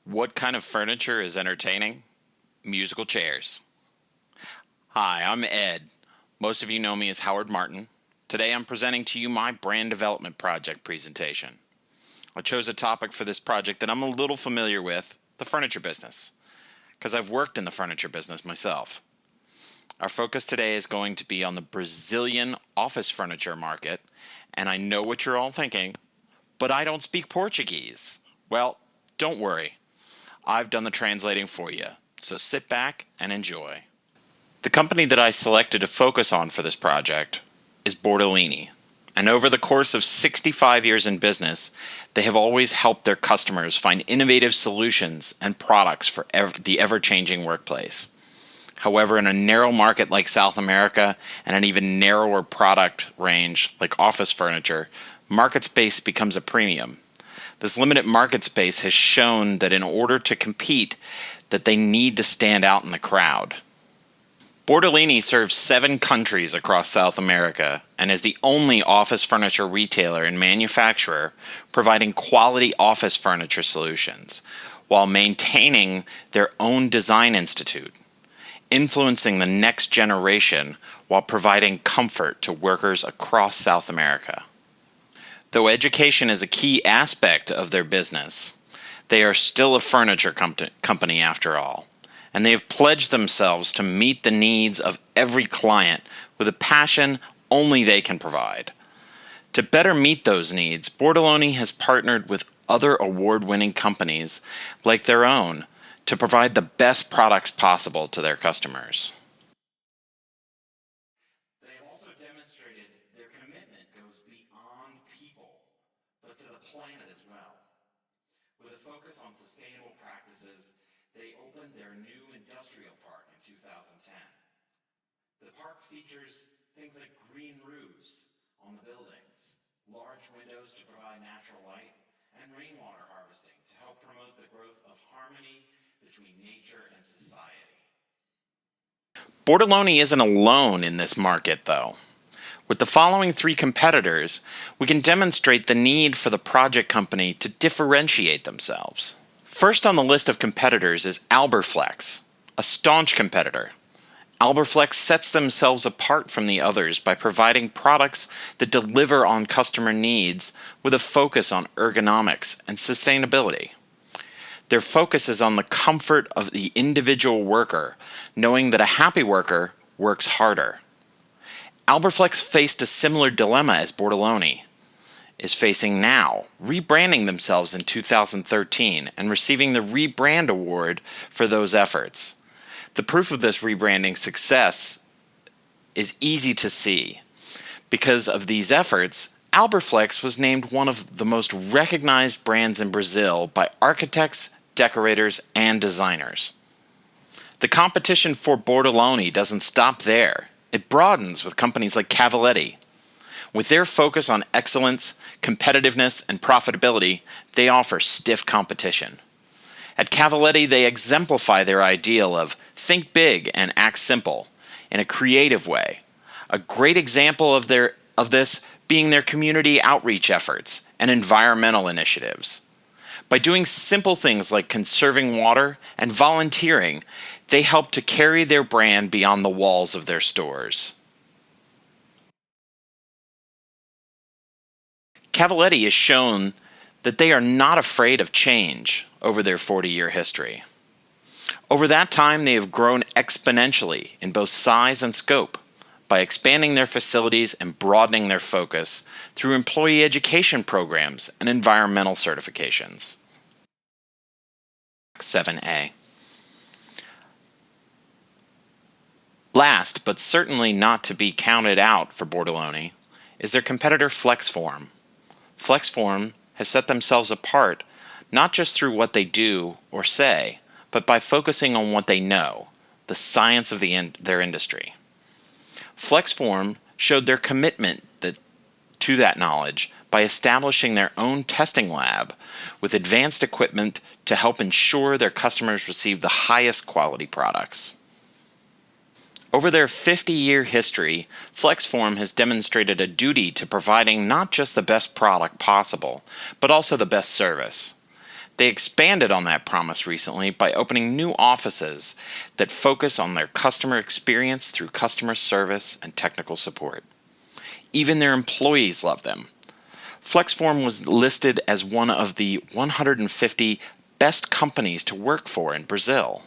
What kind of furniture is entertaining? Musical chairs. Hi, I'm Ed. Most of you know me as Howard Martin. Today I'm presenting to you my brand development project presentation. I chose a topic for this project that I'm a little familiar with, the furniture business, because I've worked in the furniture business myself. Our focus today is going to be on the Brazilian office furniture market, and I know what you're all thinking, but I don't speak Portuguese. Well, don't worry. I've done the translating for you, so sit back and enjoy. The company that I selected to focus on for this project is Bordolini, and over the course of 65 years in business, they have always helped their customers find innovative solutions and products for the ever-changing workplace. However, in a narrow market like South America and an even narrower product range like office furniture, market space becomes a premium. This limited market space has shown that in order to compete, that they need to stand out in the crowd. Bordolini serves 7 countries across South America and is the only office furniture retailer and manufacturer providing quality office furniture solutions while maintaining their own design institute, influencing the next generation while providing comfort to workers across South America. Though education is a key aspect of their business, they are still a furniture company after all, and they have pledged themselves to meet the needs of every client with a passion only they can provide. To better meet those needs, Bordolini has partnered with other award-winning companies like their own to provide the best products possible to their customers. They have also demonstrated their commitment goes beyond people, but to the planet as well. With a focus on sustainable practices, they opened their new industrial park in 2010. The park features things like green roofs on the buildings, large windows to provide natural light, and rainwater harvesting to help promote the growth of harmony between nature and society. Bordolini isn't alone in this market, though. With the following 3 competitors, we can demonstrate the need for the project company to differentiate themselves. First on the list of competitors is Alberflex, a staunch competitor. Alberflex sets themselves apart from the others by providing products that deliver on customer needs with a focus on ergonomics and sustainability. Their focus is on the comfort of the individual worker, knowing that a happy worker works harder. Alberflex faced a similar dilemma as Bordolini is facing now, rebranding themselves in 2013 and receiving the Rebrand Award for those efforts. The proof of this rebranding success is easy to see. Because of these efforts, Alberflex was named one of the most recognized brands in Brazil by architects, decorators, and designers. The competition for Bordolini doesn't stop there. It broadens with companies like Cavaletti. With their focus on excellence, competitiveness, and profitability, they offer stiff competition. At Cavaletti, they exemplify their ideal of think big and act simple in a creative way. A great example of this being their community outreach efforts and environmental initiatives. By doing simple things like conserving water and volunteering, they help to carry their brand beyond the walls of their stores. Cavaletti has shown that they are not afraid of change over their 40-year history. Over that time, they have grown exponentially in both size and scope by expanding their facilities and broadening their focus through employee education programs and environmental certifications. 7A. Last, but certainly not to be counted out for Bordolini, is their competitor Flexform. Flexform has set themselves apart not just through what they do or say, but by focusing on what they know, the science of their industry. Flexform showed their commitment to that knowledge by establishing their own testing lab with advanced equipment to help ensure their customers receive the highest quality products. Over their 50-year history, Flexform has demonstrated a duty to providing not just the best product possible, but also the best service. They expanded on that promise recently by opening new offices that focus on their customer experience through customer service and technical support. Even their employees love them. Flexform was listed as one of the 150 best companies to work for in Brazil.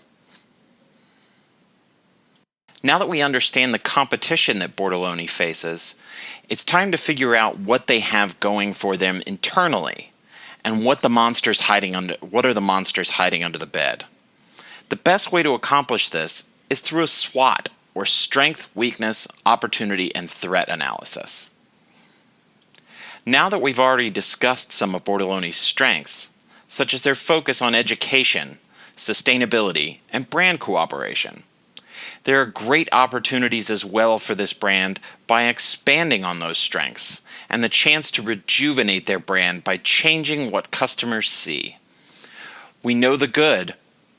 Now that we understand the competition that Bortoloni faces, it's time to figure out what they have going for them internally and what are the monsters hiding under the bed. The best way to accomplish this is through a SWOT, or strength, weakness, opportunity, and threat analysis. Now that we've already discussed some of Bortoloni's strengths, such as their focus on education, sustainability, and brand cooperation, there are great opportunities as well for this brand by expanding on those strengths and the chance to rejuvenate their brand by changing what customers see. We know the good,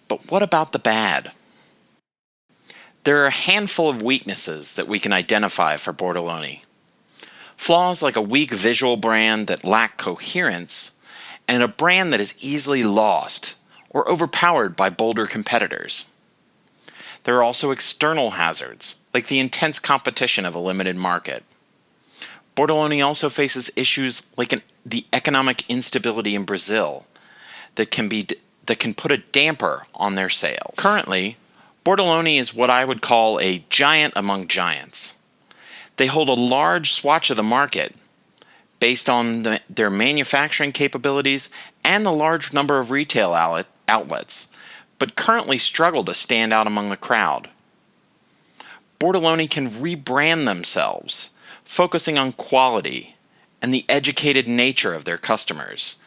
but what about the bad? There are a handful of weaknesses that we can identify for Bortoloni. Flaws like a weak visual brand that lack coherence and a brand that is easily lost or overpowered by bolder competitors. There are also external hazards, like the intense competition of a limited market. Bortoloni also faces issues like the economic instability in Brazil that can put a damper on their sales. Currently, Bortoloni is what I would call a giant among giants. They hold a large swatch of the market based on their manufacturing capabilities and the large number of retail outlets, but currently struggle to stand out among the crowd. Bortoloni can rebrand themselves, focusing on quality and the educated nature of their customers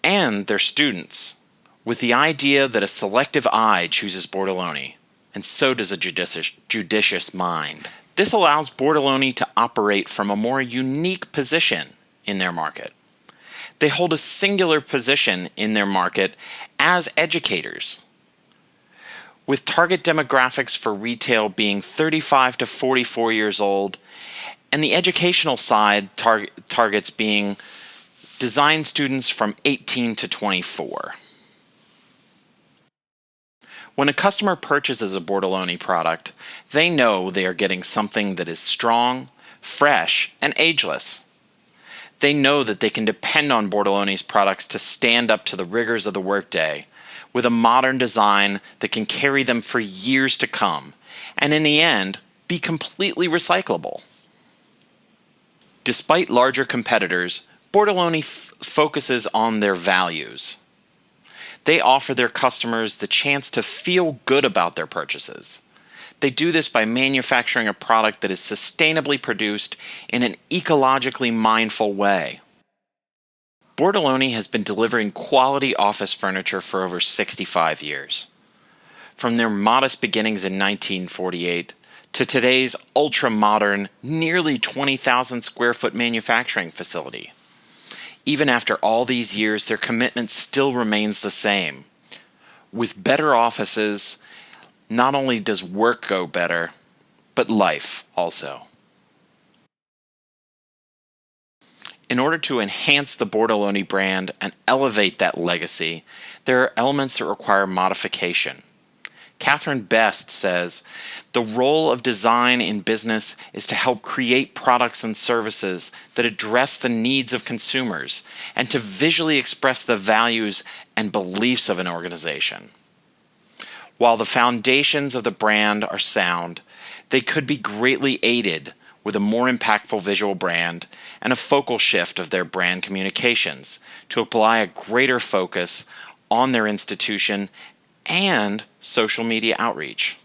and their students, with the idea that a selective eye chooses Bortoloni, and so does a judicious mind. This allows Bortoloni to operate from a more unique position in their market. They hold a singular position in their market as educators, with target demographics for retail being 35 to 44 years old, and the educational side targets being design students from 18 to 24. When a customer purchases a Bortoloni product, they know they are getting something that is strong, fresh, and ageless. They know that they can depend on Bortoloni's products to stand up to the rigors of the workday, with a modern design that can carry them for years to come, and in the end, be completely recyclable. Despite larger competitors, Bortoloni focuses on their values. They offer their customers the chance to feel good about their purchases. They do this by manufacturing a product that is sustainably produced in an ecologically mindful way. Bortoloni has been delivering quality office furniture for over 65 years. From their modest beginnings in 1948 to today's ultra-modern, nearly 20,000 square foot manufacturing facility. Even after all these years, their commitment still remains the same. With better offices, not only does work go better, but life also. In order to enhance the Bortoloni brand and elevate that legacy, there are elements that require modification. Catherine Best says, "The role of design in business is to help create products and services that address the needs of consumers and to visually express the values and beliefs of an organization. While the foundations of the brand are sound, they could be greatly aided with a more impactful visual brand and a focal shift of their brand communications to apply a greater focus on their institution and social media outreach."